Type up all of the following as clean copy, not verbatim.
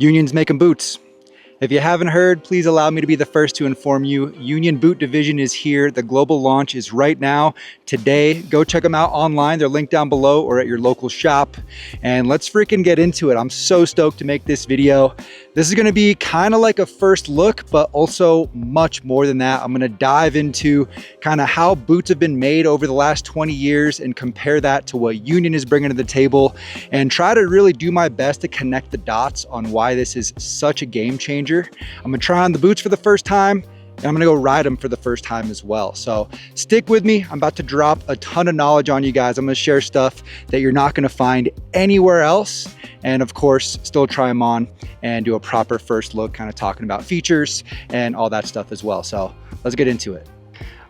Union's making boots. If you haven't heard, please allow me to be the first to inform you. Union Boot Division is here. The global launch is right now, today. Go check them out online. They're linked down below or at your local shop. And let's freaking get into it. I'm so stoked to make this video. This is gonna be kind of like a first look, but also much more than that. I'm gonna dive into kind of how boots have been made over the last 20 years and compare that to what Union is bringing to the table and try to really do my best to connect the dots on why this is such a game changer. I'm gonna try on the boots for the first time and I'm gonna go ride them for the first time as well. So stick with me. I'm about to drop a ton of knowledge on you guys. I'm gonna share stuff that you're not gonna find anywhere else. And of course, still try them on and do a proper first look, kind of talking about features and all that stuff as well. So let's get into it.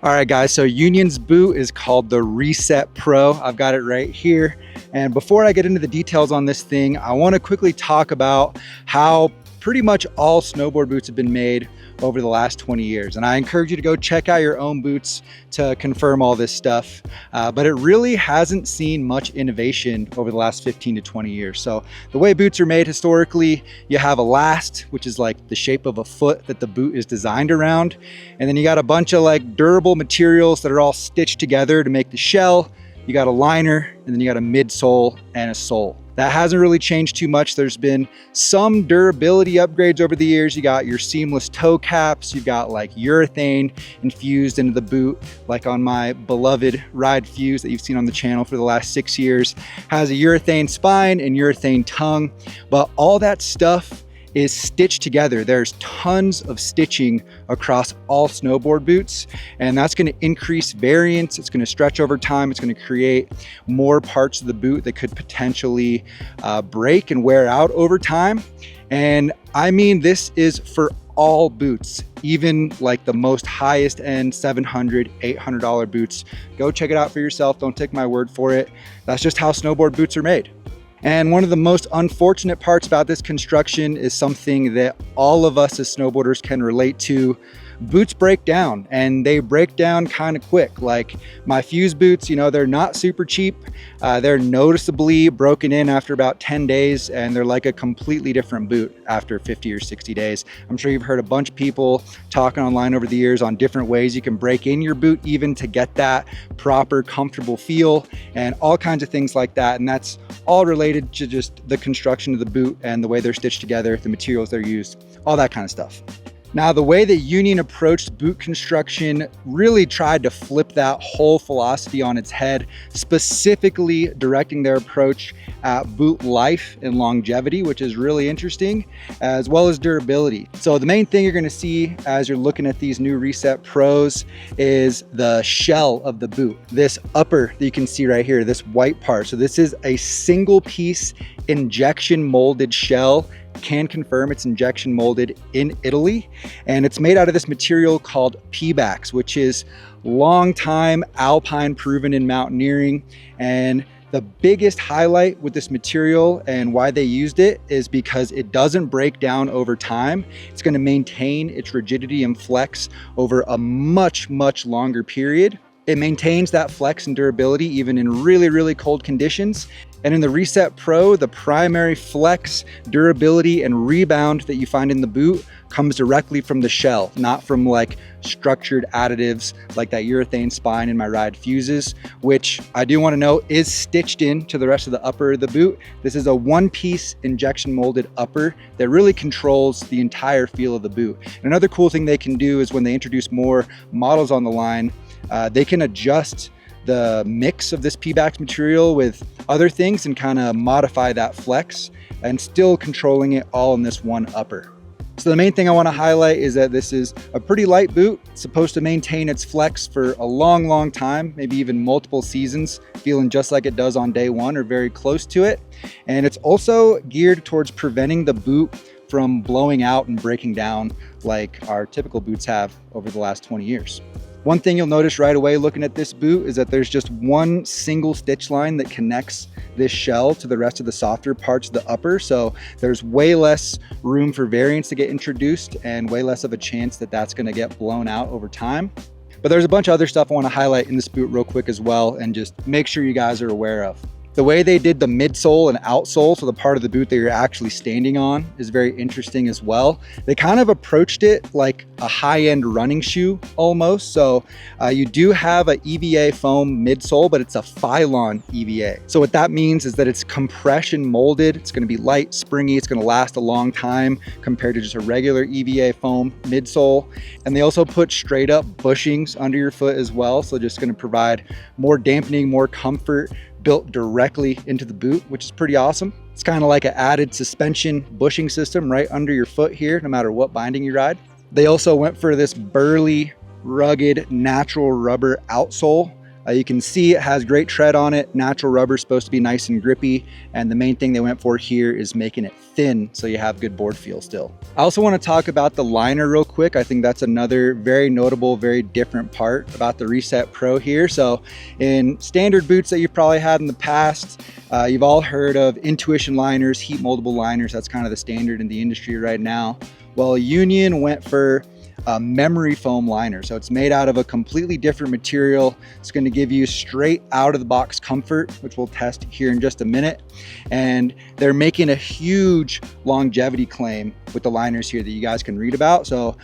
All right, guys, so Union's boot is called the Reset Pro. I've got it right here. And before I get into the details on this thing, I wanna quickly talk about how pretty much all snowboard boots have been made over the last 20 years. And I encourage you to go check out your own boots to confirm all this stuff. But it really hasn't seen much innovation over the last 15 to 20 years. So the way boots are made historically, you have a last, which is like the shape of a foot that the boot is designed around. And then you got a bunch of like durable materials that are all stitched together to make the shell. You got a liner, and then you got a midsole and a sole. That hasn't really changed too much. There's been some durability upgrades over the years. You got your seamless toe caps. You've got like urethane infused into the boot, like on my beloved Ride Fuse that you've seen on the channel for the last 6 years. Has a urethane spine and urethane tongue, but all that stuff is stitched together. There's tons of stitching across all snowboard boots, and that's gonna increase variance. It's gonna stretch over time. It's gonna create more parts of the boot that could potentially break and wear out over time. And I mean, this is for all boots, even like the most highest end $700, $800 boots. Go check it out for yourself. Don't take my word for it. That's just how snowboard boots are made. And one of the most unfortunate parts about this construction is something that all of us as snowboarders can relate to. Boots break down, and they break down kind of quick. Like my Fuse boots, you know, they're not super cheap. They're noticeably broken in after about 10 days, and they're like a completely different boot after 50 or 60 days. I'm sure you've heard a bunch of people talking online over the years on different ways you can break in your boot even to get that proper, comfortable feel and all kinds of things like that. And that's all related to just the construction of the boot and the way they're stitched together, the materials they're used, all that kind of stuff. Now, the way that Union approached boot construction really tried to flip that whole philosophy on its head, specifically directing their approach at boot life and longevity, which is really interesting, as well as durability. So the main thing you're gonna see as you're looking at these new Reset Pros is the shell of the boot. This upper that you can see right here, this white part. So this is a single piece injection molded shell. Can confirm it's injection molded in Italy, and it's made out of this material called Pebax, which is long time alpine proven in mountaineering. And the biggest highlight with this material and why they used it is because it doesn't break down over time. It's going to maintain its rigidity and flex over a much longer period. It maintains that flex and durability even in really cold conditions. And in the Reset Pro, the primary flex, durability, and rebound that you find in the boot comes directly from the shell, not from like structured additives like that urethane spine in my Ride Fuses, which I do want to know is stitched into the rest of the upper of the boot. This is a one-piece injection molded upper that really controls the entire feel of the boot. And another cool thing they can do is when they introduce more models on the line, they can adjust the mix of this Pebax material with other things and kind of modify that flex and still controlling it all in this one upper. So the main thing I want to highlight is that this is a pretty light boot. It's supposed to maintain its flex for a long time, maybe even multiple seasons, feeling just like it does on day one or very close to it. And it's also geared towards preventing the boot from blowing out and breaking down like our typical boots have over the last 20 years. One thing you'll notice right away looking at this boot is that there's just one single stitch line that connects this shell to the rest of the softer parts of the upper. So there's way less room for variance to get introduced and way less of a chance that that's gonna get blown out over time. But there's a bunch of other stuff I wanna highlight in this boot real quick as well and just make sure you guys are aware of. The way they did the midsole and outsole, so the part of the boot that you're actually standing on, is very interesting as well. They kind of approached it like a high-end running shoe almost. So you do have an EVA foam midsole, but it's a Phylon EVA. So what that means is that it's compression molded. It's going to be light, springy. It's going to last a long time compared to just a regular EVA foam midsole. And they also put straight up bushings under your foot as well. So just going to provide more dampening, more comfort, built directly into the boot, which is pretty awesome. It's kind of like an added suspension bushing system right under your foot here, no matter what binding you ride. They also went for this burly, rugged, natural rubber outsole. You can see it has great tread on it. Natural rubber is supposed to be nice and grippy. And the main thing they went for here is making it thin so you have good board feel still. I also want to talk about the liner real quick. I think that's another very notable, very different part about the Reset Pro here. So in standard boots that you've probably had in the past, you've all heard of Intuition liners, heat moldable liners. That's kind of the standard in the industry right now. Well, Union went for a memory foam liner. So it's made out of a completely different material. It's going to give you straight out of the box comfort, which we'll test here in just a minute. And they're making a huge longevity claim with the liners here that you guys can read about. So,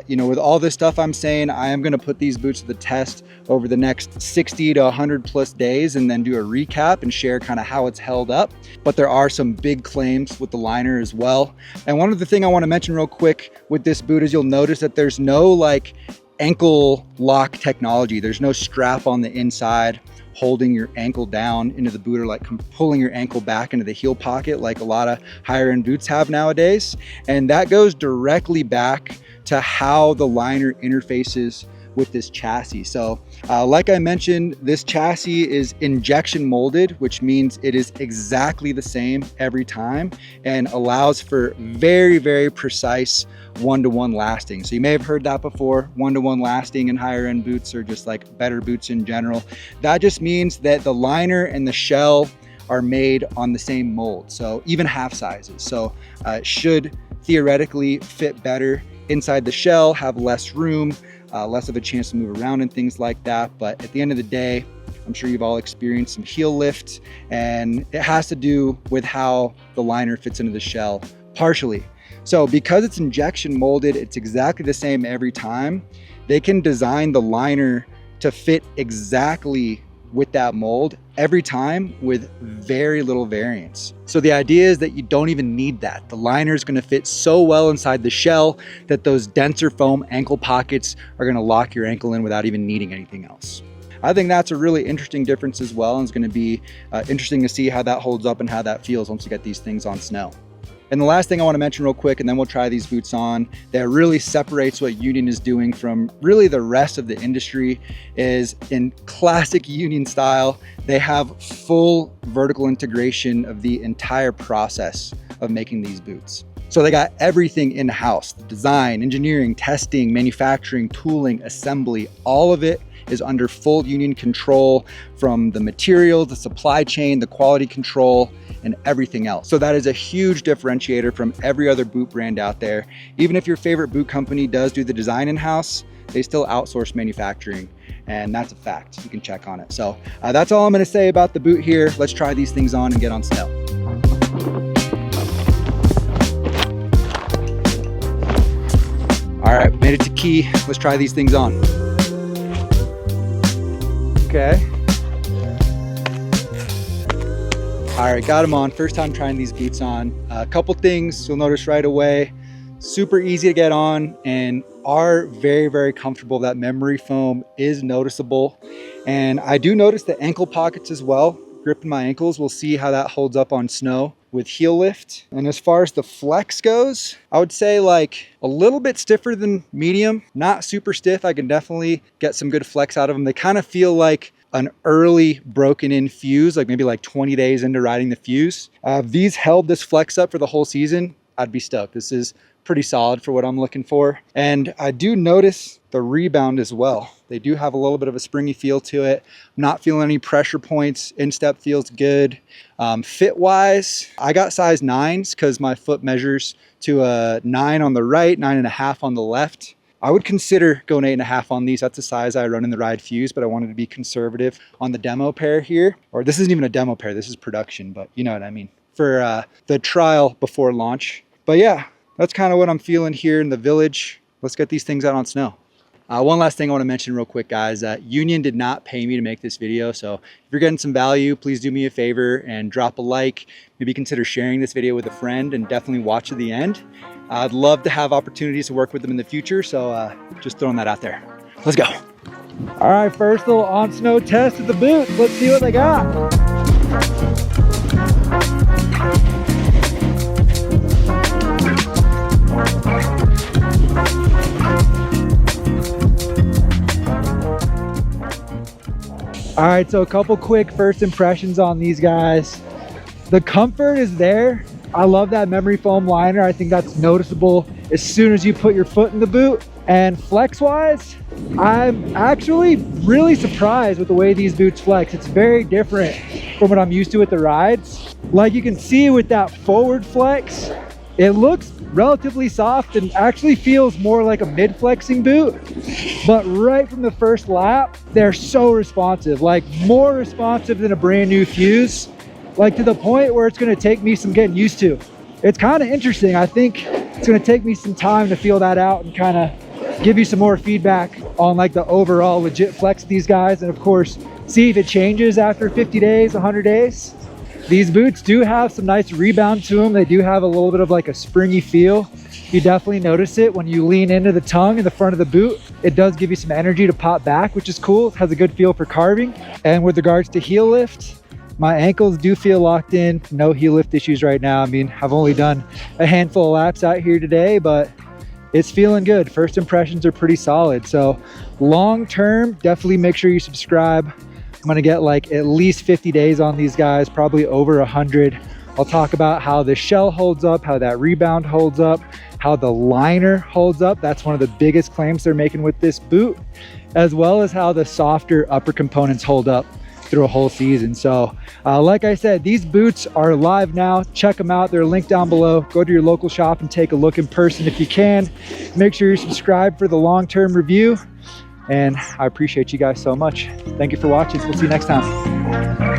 you know, with all this stuff I'm saying, I am going to put these boots to the test over the next 60 to 100 plus days and then do a recap and share kind of how it's held up. But there are some big claims with the liner as well. And one other thing I want to mention real quick with this boot is you'll notice that there's no like ankle lock technology. There's no strap on the inside holding your ankle down into the boot or like pulling your ankle back into the heel pocket like a lot of higher end boots have nowadays. And that goes directly back to how the liner interfaces with this chassis. So like I mentioned, this chassis is injection molded, which means it is exactly the same every time and allows for very, very precise one-to-one lasting. So you may have heard that before, one-to-one lasting in higher end boots or just like better boots in general. That just means that the liner and the shell are made on the same mold. So even half sizes. So it should theoretically fit better inside the shell, have less room, less of a chance to move around and things like that. But at the end of the day, I'm sure you've all experienced some heel lift, and it has to do with how the liner fits into the shell partially. So because it's injection molded, it's exactly the same every time. They can design the liner to fit exactly with that mold every time with very little variance. So the idea is that you don't even need that. The liner is going to fit so well inside the shell that those denser foam ankle pockets are going to lock your ankle in without even needing anything else. I think that's a really interesting difference as well, and it's going to be interesting to see how that holds up and how that feels once you get these things on snow. And the last thing I want to mention real quick, and then we'll try these boots on, that really separates what Union is doing from really the rest of the industry, is in classic Union style, they have full vertical integration of the entire process of making these boots. So they got everything in-house: the design, engineering, testing, manufacturing, tooling, assembly, all of it is under full Union control, from the material, the supply chain, the quality control, and everything else. So that is a huge differentiator from every other boot brand out there. Even if your favorite boot company does do the design in-house, they still outsource manufacturing, and that's a fact. You can check on it. So that's all I'm gonna say about the boot here. Let's try these things on and get on snow. All right, made it to Key. Let's try these things on. Okay. All right, got them on. First time trying these boots on. A couple things you'll notice right away: super easy to get on and are very, very comfortable. That memory foam is noticeable. And I do notice the ankle pockets as well, gripping my ankles. We'll see how that holds up on snow with heel lift. And as far as the flex goes, I would say like a little bit stiffer than medium, not super stiff. I can definitely get some good flex out of them. They kind of feel like an early broken in fuse, like maybe like 20 days into riding the fuse. If these held this flex up for the whole season, I'd be stoked. This is pretty solid for what I'm looking for. And I do notice the rebound as well. They do have a little bit of a springy feel to it. I'm not feeling any pressure points. Instep feels good. Fit wise, I got size 9s because my foot measures to a 9 on the right, 9.5 on the left. I would consider going 8.5 on these. That's the size I run in the Ride Fuse, but I wanted to be conservative on the demo pair here. Or this isn't even a demo pair, this is production, but you know what I mean. For the trial before launch. But yeah, that's kind of what I'm feeling here in the village. Let's get these things out on snow. One last thing I want to mention real quick, guys. Union did not pay me to make this video, so if you're getting some value, please do me a favor and drop a like. Maybe consider sharing this video with a friend and definitely watch to the end. I'd love to have opportunities to work with them in the future, so just throwing that out there. Let's go. All right, first little on snow test of the boots. Let's see what they got. All right, so a couple quick first impressions on these guys. The comfort is there. I love that memory foam liner. I think that's noticeable as soon as you put your foot in the boot. And flex wise, I'm actually really surprised with the way these boots flex. It's very different from what I'm used to with the rides. Like you can see with that forward flex, it looks relatively soft and actually feels more like a mid-flexing boot. But right from the first lap, they're so responsive, like more responsive than a brand new Fuse, like to the point where it's gonna take me some getting used to. It's kind of interesting. I think it's gonna take me some time to feel that out and kind of give you some more feedback on like the overall legit flex of these guys. And of course, see if it changes after 50 days, 100 days. These boots do have some nice rebound to them. They do have a little bit of like a springy feel. You definitely notice it when you lean into the tongue in the front of the boot. It does give you some energy to pop back, which is cool. It has a good feel for carving. And with regards to heel lift, my ankles do feel locked in. No heel lift issues right now. I mean, I've only done a handful of laps out here today, but it's feeling good. First impressions are pretty solid. So long term, definitely make sure you subscribe. I'm gonna get like at least 50 days on these guys, probably over 100. I'll talk about how the shell holds up, how that rebound holds up, how the liner holds up. That's one of the biggest claims they're making with this boot, as well as how the softer upper components hold up through a whole season. So like I said, these boots are live now. Check them out. They're linked down below. Go to your local shop and take a look in person if you can. Make sure you're subscribed for the long-term review. And I appreciate you guys so much. Thank you for watching. We'll see you next time.